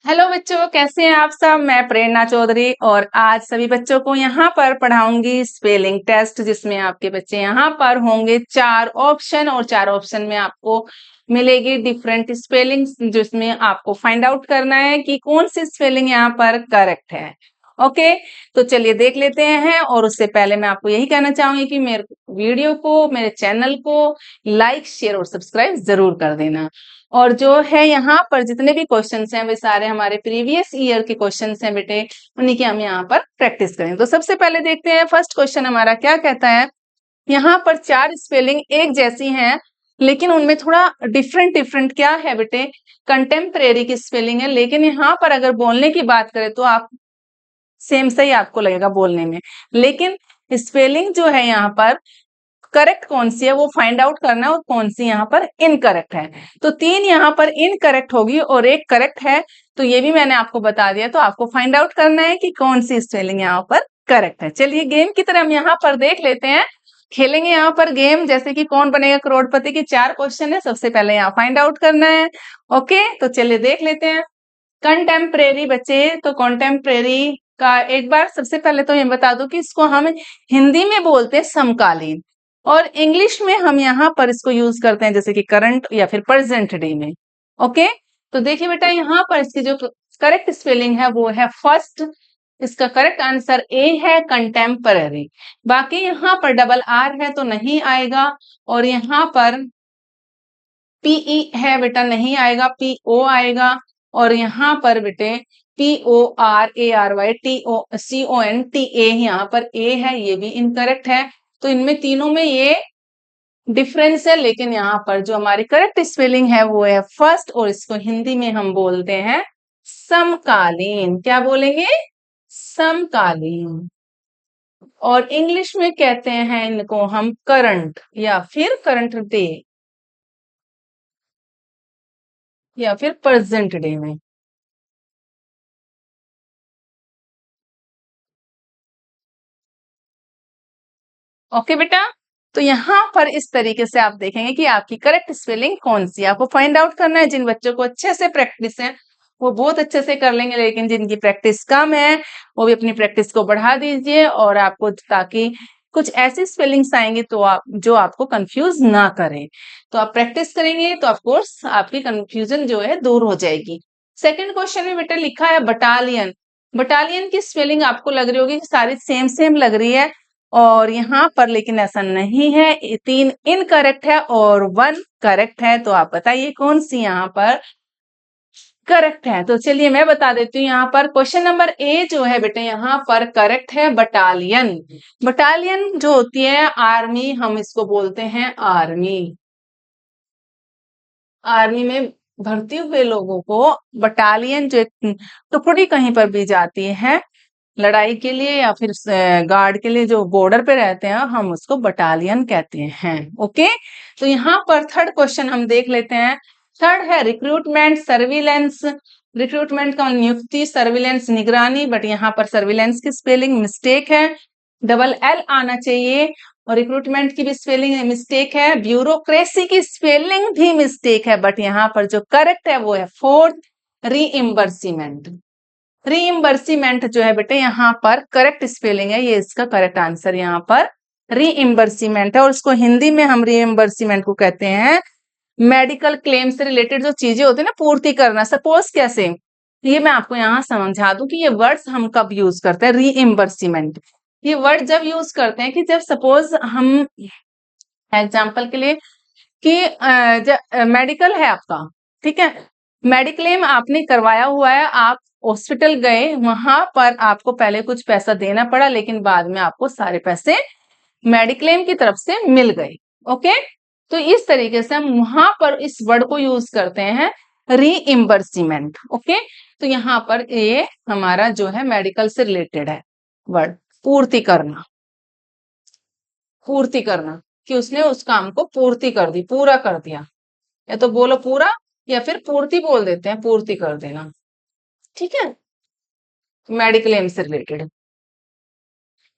Hello बच्चों, कैसे हैं आप सब। मैं प्रेरणा चौधरी और आज सभी बच्चों को यहाँ पर पढ़ाऊंगी स्पेलिंग टेस्ट, जिसमें आपके बच्चे यहाँ पर होंगे 4 ऑप्शन और 4 ऑप्शन में आपको मिलेगी डिफरेंट स्पेलिंग, जिसमें आपको फाइंड आउट करना है कि कौन सी स्पेलिंग यहाँ पर करेक्ट है। ओके, तो चलिए देख लेते हैं। और उससे पहले मैं आपको यही कहना चाहूंगी कि मेरे वीडियो को, मेरे चैनल को लाइक, शेयर और सब्सक्राइब जरूर कर देना। और जो है यहाँ पर जितने भी क्वेश्चंस हैं वे सारे हमारे प्रीवियस ईयर के क्वेश्चंस हैं बेटे, उन्हीं की हम यहाँ पर प्रैक्टिस करेंगे। तो सबसे पहले देखते हैं फर्स्ट क्वेश्चन हमारा क्या कहता है। यहाँ पर 4 स्पेलिंग एक जैसी हैं, लेकिन उनमें थोड़ा डिफरेंट डिफरेंट क्या है बेटे, कंटेम्परेरी की स्पेलिंग है। लेकिन यहाँ पर अगर बोलने की बात करें तो आप सेम सही आपको लगेगा बोलने में, लेकिन स्पेलिंग जो है यहाँ पर करेक्ट कौन सी है वो फाइंड आउट करना है और कौन सी यहाँ पर इनकरेक्ट है। तो 3 यहाँ पर इनकरेक्ट होगी और 1 करेक्ट है, तो ये भी मैंने आपको बता दिया। तो आपको फाइंड आउट करना है कि कौन सी स्पेलिंग यहाँ पर करेक्ट है। चलिए गेम की तरह हम यहाँ पर देख लेते हैं, खेलेंगे यहाँ पर गेम जैसे कि कौन बनेगा करोड़पति की 4 क्वेश्चन है। सबसे पहले यहाँ फाइंड आउट करना है। ओके, तो चलिए देख लेते हैं। कंटेम्परेरी बच्चे, तो कंटेम्परेरी का एक बार सबसे पहले तो ये बता दूं कि इसको हम हिंदी में बोलते हैं समकालीन, और इंग्लिश में हम यहाँ पर इसको यूज करते हैं जैसे कि करंट या फिर प्रेजेंट डे में। ओके, तो देखिए बेटा यहाँ पर इसकी जो करेक्ट स्पेलिंग है वो है फर्स्ट। इसका करेक्ट आंसर ए है कंटेम्पररी। बाकी यहाँ पर डबल आर है तो नहीं आएगा, और यहाँ पर पीई है बेटा नहीं आएगा, पीओ आएगा। और यहाँ पर बेटे PORARYTOCONTA यहाँ पर ए है, ये भी इनकरेक्ट है। तो इनमें तीनों में ये डिफरेंस है, लेकिन यहाँ पर जो हमारी करेक्ट स्पेलिंग है वो है फर्स्ट, और इसको हिंदी में हम बोलते हैं समकालीन। क्या बोलेंगे? समकालीन। और इंग्लिश में कहते हैं इनको हम करंट या फिर करंट डे या फिर प्रेजेंट डे में। ओके बेटा, तो यहाँ पर इस तरीके से आप देखेंगे कि आपकी करेक्ट स्पेलिंग कौन सी है। आपको फाइंड आउट करना है। जिन बच्चों को अच्छे से प्रैक्टिस है वो बहुत अच्छे से कर लेंगे, लेकिन जिनकी प्रैक्टिस कम है वो भी अपनी प्रैक्टिस को बढ़ा दीजिए, और आपको ताकि कुछ ऐसी स्पेलिंग्स आएंगी तो आप जो आपको कंफ्यूज ना करें। तो आप प्रैक्टिस करेंगे तो ऑफकोर्स आपकी कंफ्यूजन जो है दूर हो जाएगी। सेकेंड क्वेश्चन में बेटा लिखा है बटालियन। बटालियन की स्पेलिंग आपको लग रही होगी कि सारी सेम सेम लग रही है, और यहाँ पर लेकिन ऐसा नहीं है। 3 इनकरेक्ट है और 1 करेक्ट है। तो आप बताइए कौन सी यहाँ पर करेक्ट है। तो चलिए मैं बता देती हूँ। यहाँ पर क्वेश्चन नंबर ए जो है बेटे यहाँ पर करेक्ट है बटालियन। बटालियन जो होती है आर्मी, हम इसको बोलते हैं आर्मी। आर्मी में भर्ती हुए लोगों को बटालियन, जो एक टुकड़ी कहीं पर भी जाती है लड़ाई के लिए या फिर गार्ड के लिए, जो बॉर्डर पे रहते हैं, हम उसको बटालियन कहते हैं। ओके, तो यहाँ पर थर्ड क्वेश्चन हम देख लेते हैं। थर्ड है रिक्रूटमेंट सर्विलेंस। रिक्रूटमेंट का नियुक्ति, सर्विलेंस निगरानी, बट यहाँ पर सर्विलेंस की स्पेलिंग मिस्टेक है, डबल एल आना चाहिए। और रिक्रूटमेंट की भी स्पेलिंग मिस्टेक है। ब्यूरोक्रेसी की स्पेलिंग भी मिस्टेक है, बट यहाँ पर जो करेक्ट है वो है फोर्थ, रीइंबर्सिमेंट। रीइंबर्सिमेंट जो है बेटे यहाँ पर करेक्ट स्पेलिंग है, ये इसका करेक्ट आंसर यहाँ पर रीइंबर्सिमेंट है। और इसको हिंदी में हम रीइंबर्सिमेंट को कहते हैं मेडिकल क्लेम से रिलेटेड जो चीजें होती है ना, पूर्ति करना। सपोज कैसे, ये मैं आपको यहाँ समझा दूं कि ये वर्ड्स हम कब यूज करते हैं। रीइंबर्सिमेंट ये वर्ड जब यूज करते हैं कि जब सपोज हम एग्जाम्पल के लिए कि मेडिकल है आपका, ठीक है, मेडिक्लेम आपने करवाया हुआ है, आप हॉस्पिटल गए, वहां पर आपको पहले कुछ पैसा देना पड़ा, लेकिन बाद में आपको सारे पैसे मेडिक्लेम की तरफ से मिल गए। ओके, तो इस तरीके से हम वहां पर इस वर्ड को यूज करते हैं रीइंबर्सिमेंट। ओके, तो यहाँ पर ये हमारा जो है मेडिकल से रिलेटेड है वर्ड, पूर्ति करना। पूर्ति करना कि उसने उस काम को पूर्ति कर दी, पूरा कर दिया। या तो बोलो पूरा या फिर पूर्ति बोल देते हैं, पूर्ति कर देना। ठीक है, मेडिकल एम से रिलेटेड।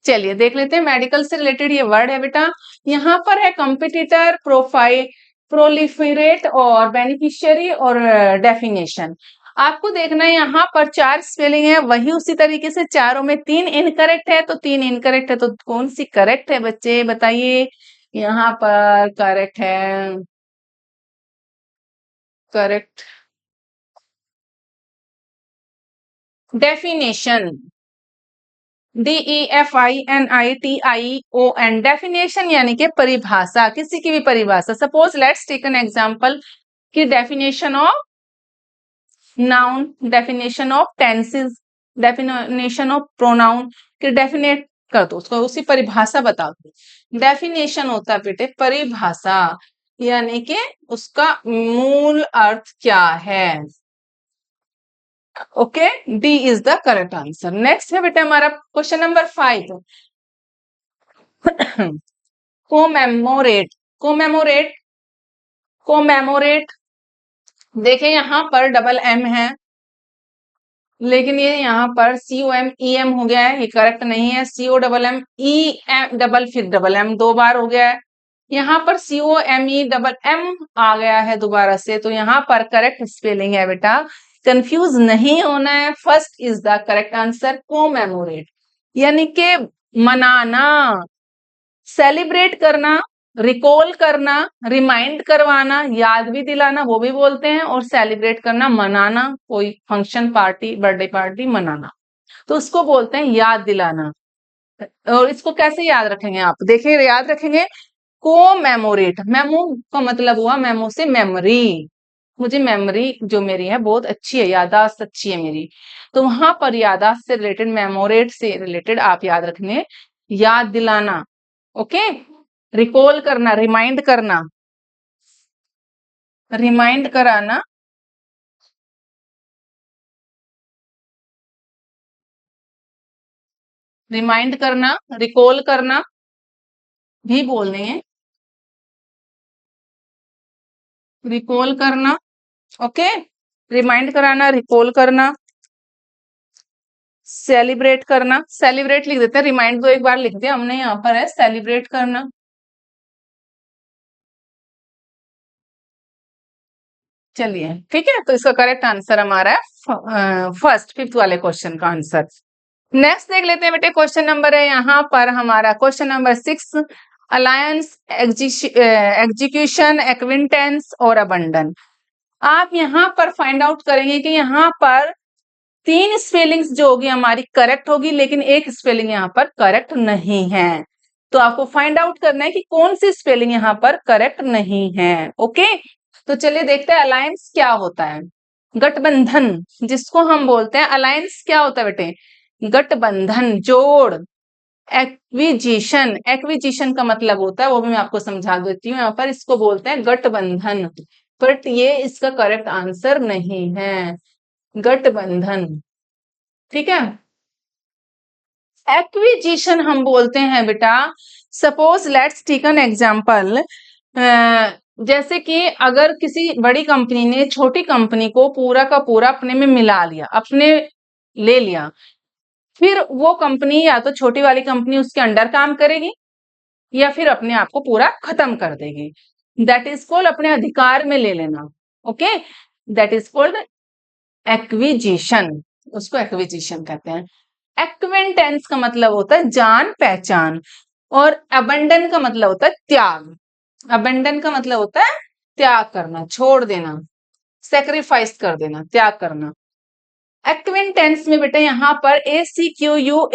चलिए देख लेते हैं मेडिकल से रिलेटेड ये वर्ड है बेटा। यहाँ पर है कंपिटिटर, प्रोफाइल, प्रोलिफरेट और बेनिफिशियरी और डेफिनेशन। आपको देखना है यहाँ पर 4 स्पेलिंग है, वही उसी तरीके से चारों में 3 इनकरेक्ट है, तो 3 इनकरेक्ट है, तो कौन सी करेक्ट है बच्चे बताइए। यहाँ पर करेक्ट है, करेक्ट डेफिनेशन, DEFINITION, डेफिनेशन यानी कि परिभाषा, किसी की भी परिभाषा। Suppose let's take an example की definition of noun, definition of tenses, definition of pronoun कि डेफिनेट कर दो उसको, उसी परिभाषा बता दो। डेफिनेशन होता है बेटे परिभाषा, यानी कि उसका मूल अर्थ क्या है। Okay, D is the correct answer. Next है बेटा हमारा question number 5, commemorate, commemorate, commemorate. देखिए यहाँ पर डबल एम है, लेकिन ये यहाँ पर COMEM हो गया है, ये करेक्ट नहीं है। COMMEM डबल फिर डबल एम 2 बार हो गया है। यहाँ पर COMEMM आ गया है दोबारा से, तो यहाँ पर करेक्ट स्पेलिंग है बेटा, कंफ्यूज नहीं होना है। First is the correct answer, commemorate यानी कि मनाना, सेलिब्रेट करना, रिकॉल करना, रिमाइंड करवाना, याद भी दिलाना वो भी बोलते हैं, और सेलिब्रेट करना मनाना, कोई फंक्शन पार्टी बर्थडे पार्टी मनाना, तो उसको बोलते हैं याद दिलाना। और इसको कैसे याद रखेंगे आप, देखिए याद रखेंगे कोमेमोरेट, मेमो का मतलब हुआ मेमो से मेमोरी, मुझे मेमोरी जो मेरी है बहुत अच्छी है, याददाश्त अच्छी है मेरी, तो वहां पर याददाश्त से रिलेटेड, मेमोरेट से रिलेटेड आप याद रखने याद दिलाना। ओके, रिकॉल करना, रिमाइंड करना, रिमाइंड कराना, रिमाइंड करना, रिकॉल करना भी बोलने हैं, रिकॉल करना। ओके, रिमाइंड कराना, रिकॉल करना, सेलिब्रेट करना, सेलिब्रेट लिख देते हैं, रिमाइंड तो एक बार लिख दिया हमने, यहाँ पर है सेलिब्रेट करना। चलिए ठीक है, तो इसका करेक्ट आंसर हमारा है फर्स्ट, फिफ्थ वाले क्वेश्चन का आंसर। नेक्स्ट देख लेते हैं बेटे, क्वेश्चन नंबर है यहाँ पर हमारा question number 6, alliance, execution, acquaintance और अबंडन। आप यहाँ पर फाइंड आउट करेंगे कि यहाँ पर 3 स्पेलिंग्स जो होगी हमारी करेक्ट होगी, लेकिन एक स्पेलिंग यहाँ पर करेक्ट नहीं है, तो आपको फाइंड आउट करना है कि कौन सी स्पेलिंग यहाँ पर करेक्ट नहीं है। ओके, तो चलिए देखते हैं अलायंस क्या होता है। गठबंधन जिसको हम बोलते हैं, अलायंस क्या होता है बेटे, गठबंधन, जोड़। एक्विजिशन, एक्विजिशन का मतलब होता है, वो भी मैं आपको समझा देती हूँ, यहाँ पर इसको बोलते हैं गठबंधन, बट ये इसका करेक्ट आंसर नहीं है, गठबंधन। ठीक है, एक्विजिशन हम बोलते हैं बेटा, suppose let's take an example, जैसे कि अगर किसी बड़ी कंपनी ने छोटी कंपनी को पूरा का पूरा अपने में मिला लिया, अपने ले लिया, फिर वो कंपनी या तो छोटी वाली कंपनी उसके अंडर काम करेगी, या फिर अपने आप को पूरा खत्म कर देगी। दैट इज कॉल्ड अपने अधिकार में ले लेना। Okay, that is called acquisition, उसको एक्विजिशन कहते हैं। एक्विंटेंस का मतलब होता है जान पहचान, और अबंडन का मतलब होता है त्याग। अबंडन का मतलब होता है त्याग करना, छोड़ देना, सेक्रीफाइस कर देना, त्याग करना। एक्विंटेंस में बेटा यहाँ पर ACQUAINTANCE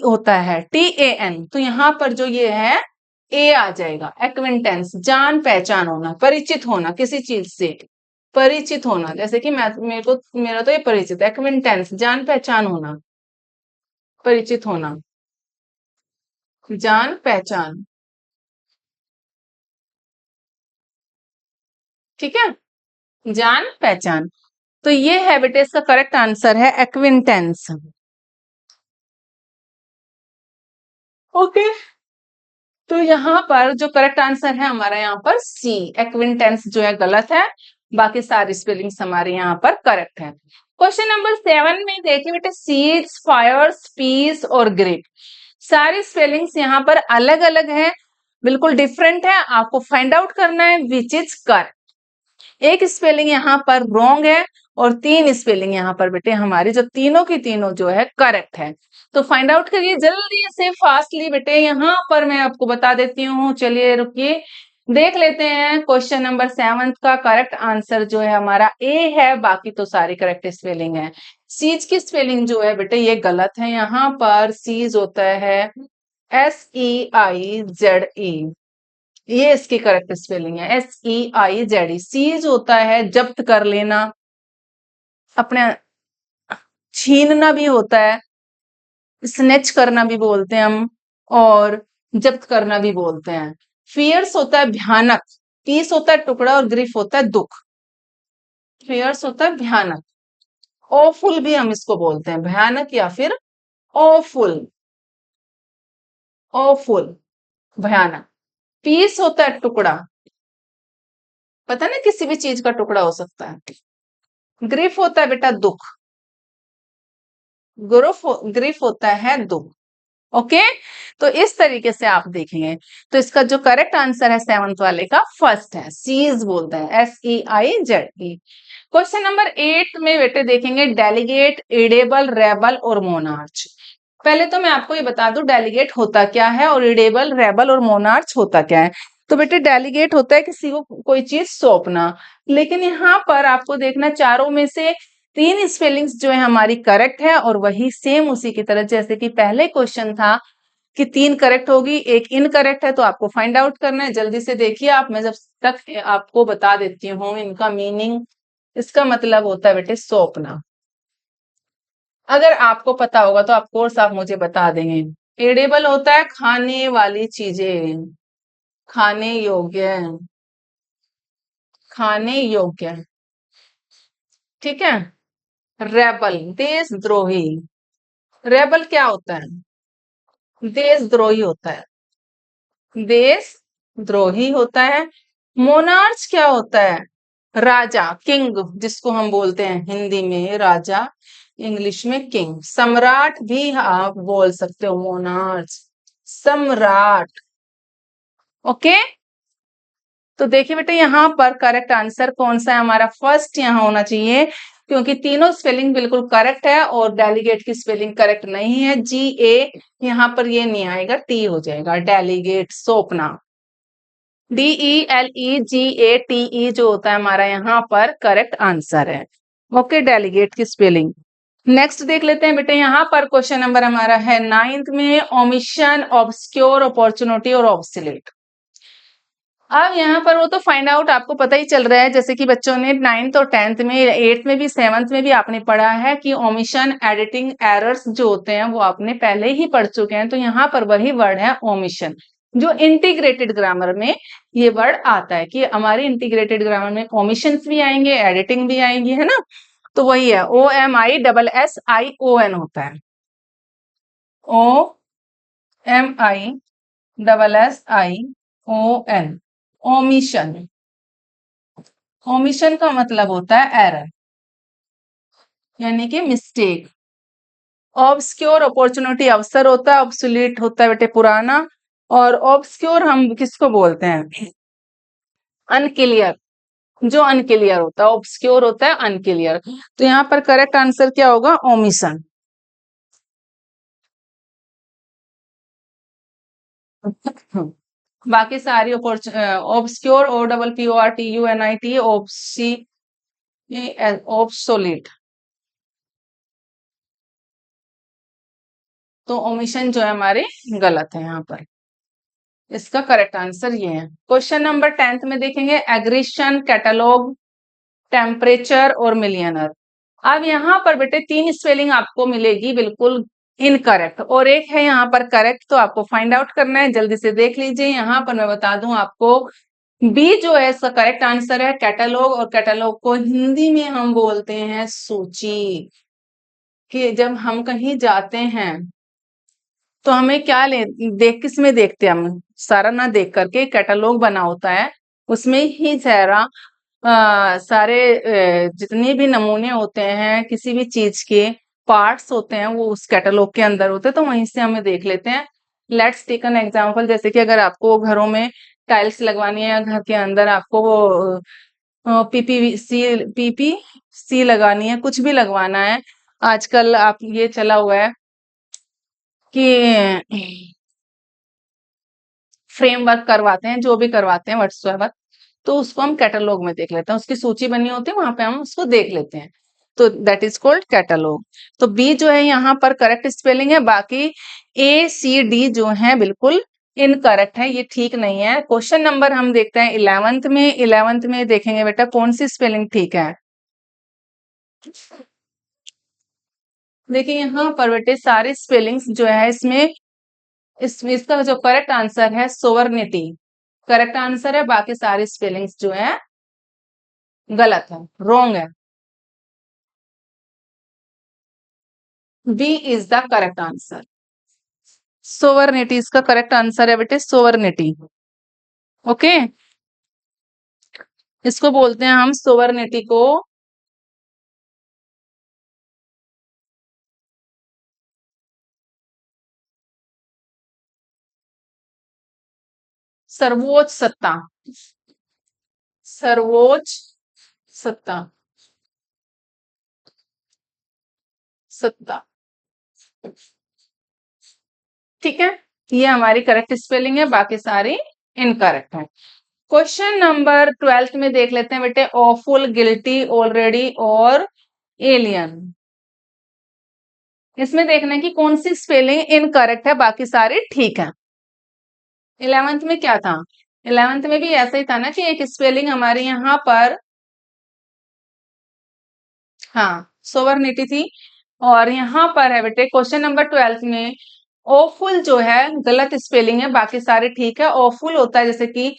होता है, TAN, तो यहाँ पर जो ये है ए आ जाएगा। एक्विंटेंस जान पहचान होना, परिचित होना किसी चीज से, परिचित होना, जैसे कि मेरा तो ये परिचित, एक्विंटेंस जान पहचान होना, परिचित होना, जान पहचान। ठीक है, जान पहचान, तो ये है बेटे इसका करेक्ट आंसर है एक्विंटेंस। ओके, तो यहाँ पर जो करेक्ट आंसर है हमारा यहाँ पर सी, एक्विंटेंस जो है गलत है, बाकी सारी स्पेलिंग्स हमारे यहाँ पर करेक्ट है। क्वेश्चन नंबर 7 में देखिए बेटे, सीड्स, फायर्स, पीस और ग्रेप, सारी स्पेलिंग्स यहाँ पर अलग अलग है, बिल्कुल डिफरेंट है, आपको फाइंड आउट करना है विच इज करेक्ट। एक स्पेलिंग यहाँ पर रॉन्ग है और 3 स्पेलिंग यहाँ पर बेटे हमारी जो तीनों की तीनों जो है करेक्ट है। तो फाइंड आउट करिए जल्दी से फास्टली बेटे, यहाँ पर मैं आपको बता देती हूँ। चलिए रुकिए, देख लेते हैं क्वेश्चन नंबर 7 का करेक्ट आंसर जो है हमारा ए है, बाकी तो सारी करेक्ट स्पेलिंग है। सीज की स्पेलिंग जो है बेटे ये गलत है, यहाँ पर सीज होता है SEIZE, ये इसकी करेक्ट स्पेलिंग है SEIZE। सीज होता है जब्त कर लेना, अपने छीनना भी होता है, स्नेच करना भी बोलते हैं हम, और जब्त करना भी बोलते हैं। फियर्स होता है भयानक, पीस होता है टुकड़ा, और ग्रीफ होता है दुख। फियर्स होता है भयानक, ऑफुल भी हम इसको बोलते हैं, भयानक या फिर ऑफुल, ऑफुल भयानक। पीस होता है टुकड़ा, पता ना किसी भी चीज का टुकड़ा हो सकता है। ग्रीफ होता है बेटा दुख, ग्रीफ होता है दुख। ओके, तो इस तरीके से आप देखेंगे। तो इसका जो करेक्ट आंसर है 7th वाले का फर्स्ट है, सीज बोलते हैं SEIZE। क्वेश्चन नंबर 8 में बेटे देखेंगे डेलीगेट, इडेबल, रेबल और मोनार्च। पहले तो मैं आपको ये बता दूं डेलीगेट होता क्या है और इडेबल, रेबल और मोनार्च होता क्या है। तो बेटे डेलीगेट होता है किसी को कोई चीज सौंपना, लेकिन यहाँ पर आपको देखना चारों में से 3 स्पेलिंग्स जो है हमारी करेक्ट है, और वही सेम उसी की तरह जैसे कि पहले क्वेश्चन था कि 3 करेक्ट होगी, एक इनकरेक्ट है, तो आपको फाइंड आउट करना है। जल्दी से देखिए आप, मैं जब तक आपको बता देती हूँ इनका मीनिंग। इसका मतलब होता है बेटे सौंपना। अगर आपको पता होगा तो आप कोर्स आप मुझे बता देंगे। एडेबल होता है खाने वाली चीजें, खाने योग्य, खाने योग्य, ठीक है। रेबल देशद्रोही, रेबल क्या होता है? देशद्रोही होता है, देशद्रोही होता है। मोनार्च क्या होता है? राजा, किंग, जिसको हम बोलते हैं हिंदी में राजा, इंग्लिश में किंग। सम्राट भी आप बोल सकते हो, मोनार्च, सम्राट। ओके, तो देखिए बेटे यहाँ पर करेक्ट आंसर कौन सा है हमारा? फर्स्ट यहाँ होना चाहिए, क्योंकि तीनों स्पेलिंग बिल्कुल करेक्ट है और डेलीगेट की स्पेलिंग करेक्ट नहीं है। GA यहाँ पर ये नहीं आएगा, T हो जाएगा, डेलीगेट, सौंपना। DELEGATE जो होता है हमारा यहाँ पर करेक्ट आंसर है। ओके, डेलीगेट की स्पेलिंग। नेक्स्ट देख लेते हैं बेटे, यहाँ पर क्वेश्चन नंबर हमारा है 9th में, ओमिशन, ऑब्सक्योर, अपॉर्चुनिटी और ऑब्सोलीट। अब यहाँ पर वो तो फाइंड आउट आपको पता ही चल रहा है, जैसे कि बच्चों ने 9th और 10th में, 8th में भी, 7th में भी आपने पढ़ा है कि ओमिशन, एडिटिंग एरर्स जो होते हैं वो आपने पहले ही पढ़ चुके हैं। तो यहाँ पर वही वर्ड है ओमिशन, जो इंटीग्रेटेड ग्रामर में ये वर्ड आता है कि हमारी इंटीग्रेटेड ग्रामर में ओमिशन भी आएंगे, एडिटिंग भी आएंगी, है ना। तो वही है, OMISSION होता है, OMISSION, ओमिशन। ओमिशन का मतलब होता है एरर, यानी कि मिस्टेक। ऑब्सक्योर, अपॉर्चुनिटी अवसर होता है, ऑब्सोलीट होता है बेटे पुराना, और ऑब्सक्योर हम किसको बोलते हैं? अनक्लियर, जो अनक्लियर होता है, ऑब्सक्योर होता है अनक्लियर। तो यहाँ पर करेक्ट आंसर क्या होगा? ओमिशन। बाकी सारी ऑब्सक्योर, OPPORTUNIT, ऑब्सोलीट। तो ओमिशन जो है हमारे गलत है यहाँ पर, इसका करेक्ट आंसर ये है। क्वेश्चन नंबर 10th में देखेंगे एग्रीशन, कैटलॉग, टेम्परेचर और मिलियनर। अब यहाँ पर बेटे 3 स्पेलिंग आपको मिलेगी बिल्कुल इनकरेक्ट, और एक है यहाँ पर करेक्ट, तो आपको फाइंड आउट करना है। जल्दी से देख लीजिए, यहाँ पर मैं बता दूं आपको, बी जो है इसका करेक्ट आंसर है कैटलॉग, और कैटलॉग को हिंदी में हम बोलते हैं सूची। कि जब हम कहीं जाते हैं तो हमें क्या किस में देखते हैं? हम सारा ना देख करके कैटलॉग बना होता है, उसमें ही सारे जितने भी नमूने होते हैं किसी भी चीज के, पार्ट्स होते हैं, वो उस कैटलॉग के अंदर होते हैं, तो वहीं से हमें देख लेते हैं। लेट्स टेक एन एग्जांपल, जैसे कि अगर आपको घरों में टाइल्स लगवानी है, घर के अंदर आपको वो पीपीसी लगानी है, कुछ भी लगवाना है। आजकल आप ये चला हुआ है कि फ्रेमवर्क करवाते हैं, जो भी करवाते हैं व्हाट्सएवर, तो उसको हम कैटलॉग में देख लेते हैं, उसकी सूची बनी होती है, वहां पे हम उसको देख लेते हैं, तो दैट इज कॉल्ड कैटलॉग। तो बी जो है यहाँ पर करेक्ट स्पेलिंग है, बाकी ए सी डी जो है बिल्कुल इनकरेक्ट है, ये ठीक नहीं है। क्वेश्चन नंबर हम देखते हैं 11th में देखेंगे बेटा कौन सी स्पेलिंग ठीक है। देखिए यहाँ पर बेटे सारी स्पेलिंग्स जो है इसका जो करेक्ट आंसर है सोवर्निटी, करेक्ट आंसर है, बाकी सारी स्पेलिंग्स जो है गलत है, रॉन्ग है। B is the correct answer, sovereignty इसका करेक्ट आंसर है बेटे, सोवर्निटी। ओके, इसको बोलते हैं हम सोवर्निटी को सर्वोच्च सत्ता, सर्वोच्च सत्ता, सत्ता। ठीक है, ये हमारी करेक्ट स्पेलिंग है, बाकी सारी इनकरेक्ट है। क्वेश्चन नंबर 12 में देख लेते हैं बेटे, ऑफुल, गिल्टी, ऑलरेडी और एलियन। इसमें देखना है कि कौन सी स्पेलिंग इनकरेक्ट है, बाकी सारी ठीक है। 11th में क्या था, 11th में भी ऐसा ही था ना कि एक स्पेलिंग हमारे यहाँ पर, हाँ, सोवर्निटी थी, और यहाँ पर है बेटे क्वेश्चन नंबर 12 में ओफुल जो है गलत स्पेलिंग है, बाकी सारे ठीक है। ओफुल होता है जैसे कि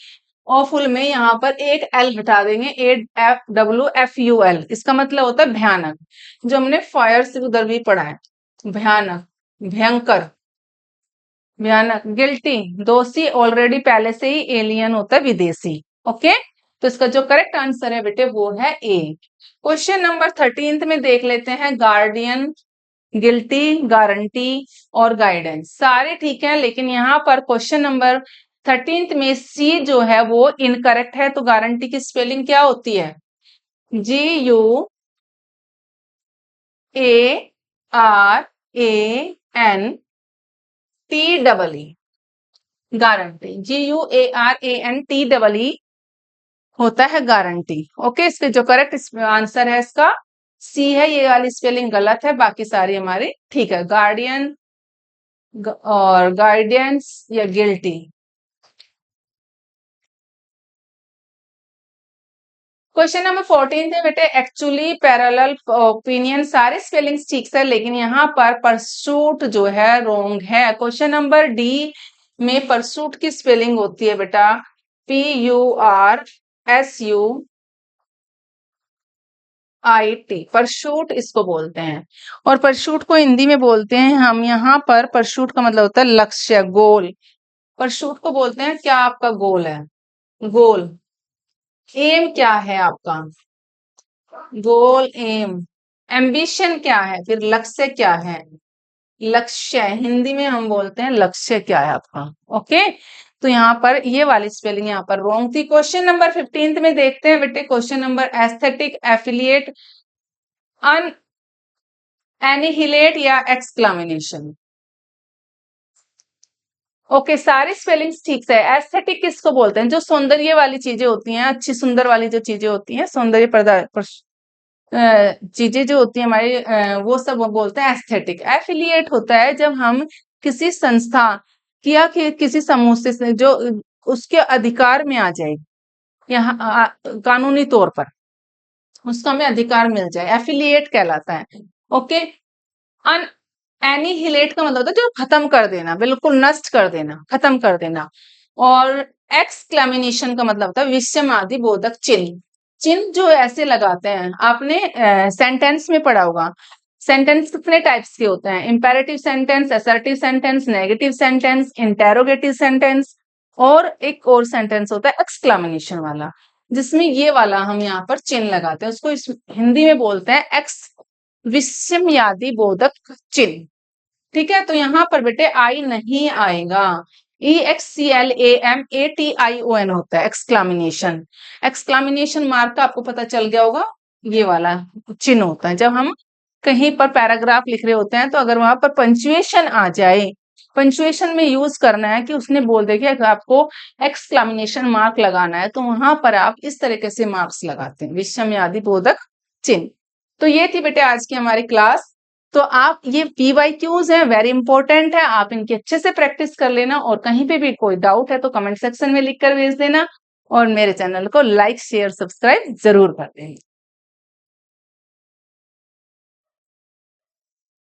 ओफुल में यहाँ पर एक एल हटा देंगे, AWFUL, इसका मतलब होता है भयानक, जो हमने फायर से उधर भी पढ़ा है, भयानक, भयंकर, भयानक। गिल्टी दोषी, ऑलरेडी पहले से ही, एलियन होता है विदेशी। ओके, तो इसका जो करेक्ट आंसर है बेटे वो है ए। क्वेश्चन नंबर 13 में देख लेते हैं, गार्डियन, गिल्टी, गारंटी और गाइडेंस, सारे ठीक है, लेकिन यहाँ पर क्वेश्चन नंबर 13 में सी जो है वो इनकरेक्ट है। तो गारंटी की स्पेलिंग क्या होती है, GUARANTEE, गारंटी, GUARANTEE होता है गारंटी। ओके, इसके जो करेक्ट आंसर है इसका सी है, ये वाली स्पेलिंग गलत है, बाकी सारी हमारी ठीक है। गार्डियन और गाइडेंस या गिल्टी। क्वेश्चन नंबर 14 है बेटे, एक्चुअली, पैरेलल, ओपिनियन, सारे स्पेलिंग्स ठीक है, लेकिन यहाँ पर परसूट जो है रॉन्ग है। क्वेश्चन नंबर डी में परसूट की स्पेलिंग होती है बेटा PURSUIT, परशूट इसको बोलते हैं, और परशूट को हिंदी में बोलते हैं हम यहाँ पर, परशूट का मतलब होता है लक्ष्य, गोल। परशूट को बोलते हैं क्या आपका गोल है, गोल, एम क्या है आपका, गोल, एम, एम्बिशन क्या है, फिर लक्ष्य क्या है, लक्ष्य हिंदी में हम बोलते हैं लक्ष्य क्या है आपका। ओके, तो यहाँ पर ये वाली स्पेलिंग यहाँ पर रॉन्ग थी। क्वेश्चन नंबर 15 में देखते हैं बेटे, क्वेश्चन नंबर एस्थेटिक, एफिलिएट, अन एनिहिलेट या एक्सक्लामिनेशन। ओके, सारी स्पेलिंग्स ठीक है। एस्थेटिक किसको बोलते हैं, जो सौंदर्य वाली चीजें होती हैं, अच्छी सुंदर वाली जो चीजें होती हैं, सौंदर्य चीजें जो होती है हमारी, वो सब वो बोलते हैं एस्थेटिक। एफिलिएट होता है जब हम किसी संस्था या किसी समूह से जो उसके अधिकार में आ जाए, यहाँ कानूनी तौर पर उसका हमें अधिकार मिल जाए, एफिलिएट कहलाता है। ओके, अन एनिहिलेट का मतलब होता है जो खत्म कर देना, बिल्कुल नष्ट कर देना, खत्म कर देना। और एक्सक्लेमिनेशन का मतलब होता है विस्मयादि बोधक चिन्ह, चिन्ह जो ऐसे लगाते हैं, आपने सेंटेंस में पढ़ा होगा। सेंटेंस कितने टाइप्स के होते हैं, imperative sentence, assertive sentence, negative sentence, interrogative sentence, और एक और सेंटेंस होता है एक्सक्लेमिनेशन वाला, जिसमें ये वाला हम यहाँ पर चिन्ह लगाते हैं, उसको हिंदी में बोलते हैं एक्स विस्मयादि बोधक चिन्ह। ठीक है, तो यहाँ पर बेटे आई नहीं आएगा, EXCLAMATION होता है एक्सक्लामिनेशन। एक्सक्लामिनेशन मार्क का आपको पता चल गया होगा, ये वाला चिन्ह होता है। जब हम कहीं पर पैराग्राफ लिख रहे होते हैं तो अगर वहां पर पंचुएशन आ जाए, पंचुएशन में यूज करना है कि उसने बोल दिया कि अगर आपको एक्सक्लामिनेशन मार्क लगाना है तो वहां पर आप इस तरीके से मार्क्स लगाते हैं, विषमयादि बोधक चिन्ह। तो ये थी बेटे आज की हमारी क्लास। तो आप ये PYQs हैं, वेरी इंपॉर्टेंट है, आप इनकी अच्छे से प्रैक्टिस कर लेना और कहीं पे भी कोई डाउट है तो कमेंट सेक्शन में लिखकर भेज देना और मेरे चैनल को लाइक शेयर सब्सक्राइब जरूर कर देना।